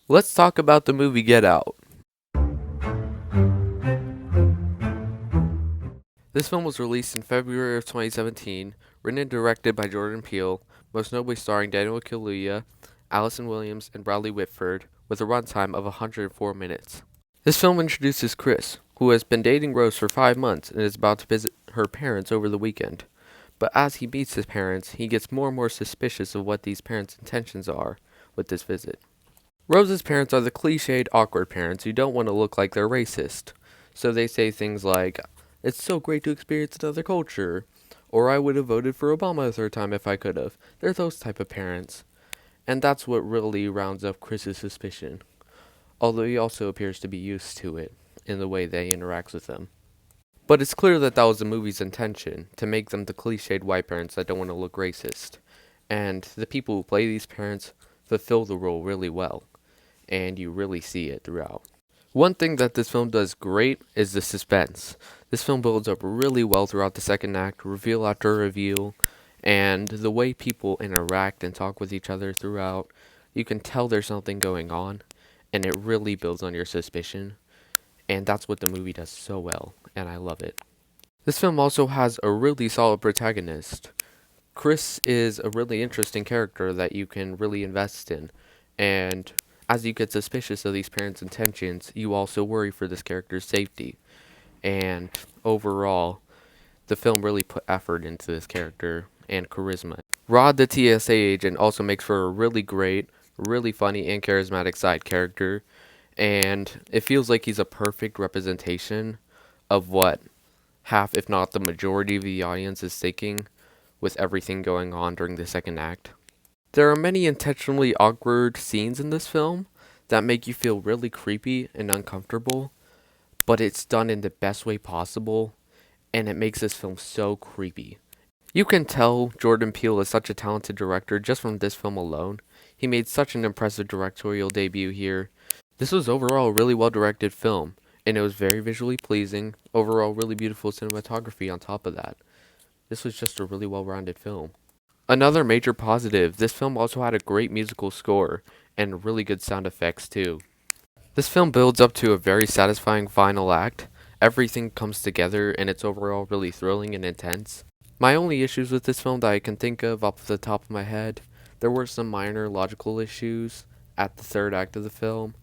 Let's talk about the movie Get Out. This film was released in February of 2017, written and directed by Jordan Peele, most notably starring Daniel Kaluuya, Allison Williams, and Bradley Whitford, with a runtime of 104 minutes. This film introduces Chris, who has been dating Rose for 5 months and is about to visit her parents over the weekend. But as he meets his parents, he gets more and more suspicious of what these parents' intentions are with this visit. Rose's parents are the cliched awkward parents who don't want to look like they're racist. So they say things like, "It's so great to experience another culture," or "I would have voted for Obama a third time if I could have." They're those type of parents. And that's what really rounds up Chris's suspicion. Although he also appears to be used to it in the way that he interacts with them. But it's clear that that was the movie's intention, to make them the cliched white parents that don't want to look racist. And the people who play these parents fulfill the role really well, and you really see it throughout. One thing that this film does great is the suspense. This film builds up really well throughout the second act, reveal after reveal, and the way people interact and talk with each other throughout. You can tell there's something going on, and it really builds on your suspicion, and that's what the movie does so well, and I love it. This film also has a really solid protagonist. Chris is a really interesting character that you can really invest in, and as you get suspicious of these parents' intentions, you also worry for this character's safety. And overall, the film really put effort into this character and charisma. Rod, the TSA agent, also makes for a really great, really funny, and charismatic side character, and it feels like he's a perfect representation of what half, if not the majority of the audience is thinking with everything going on during the second act. There are many intentionally awkward scenes in this film that make you feel really creepy and uncomfortable, but it's done in the best way possible, and it makes this film so creepy. You can tell Jordan Peele is such a talented director just from this film alone. He made such an impressive directorial debut here. This was overall a really well directed film, and it was very visually pleasing, overall really beautiful cinematography on top of that. This was just a really well rounded film. Another major positive, this film also had a great musical score and really good sound effects too. This film builds up to a very satisfying final act. Everything comes together and it's overall really thrilling and intense. My only issues with this film that I can think of off the top of my head, there were some minor logical issues at the third act of the film,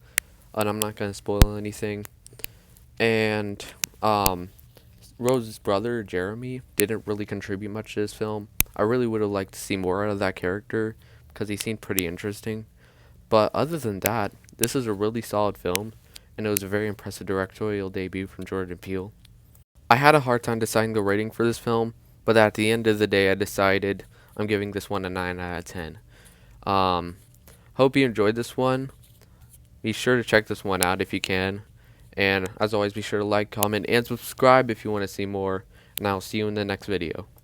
and I'm not going to spoil anything. And Rose's brother, Jeremy, didn't really contribute much to this film. I really would have liked to see more out of that character because he seemed pretty interesting. But other than that, this is a really solid film, and it was a very impressive directorial debut from Jordan Peele. I had a hard time deciding the rating for this film, but at the end of the day, I decided I'm giving this one a 9 out of 10. Um, Hope you enjoyed this one. Be sure to check this one out if you can. And as always, be sure to like, comment, and subscribe if you want to see more. And I'll see you in the next video.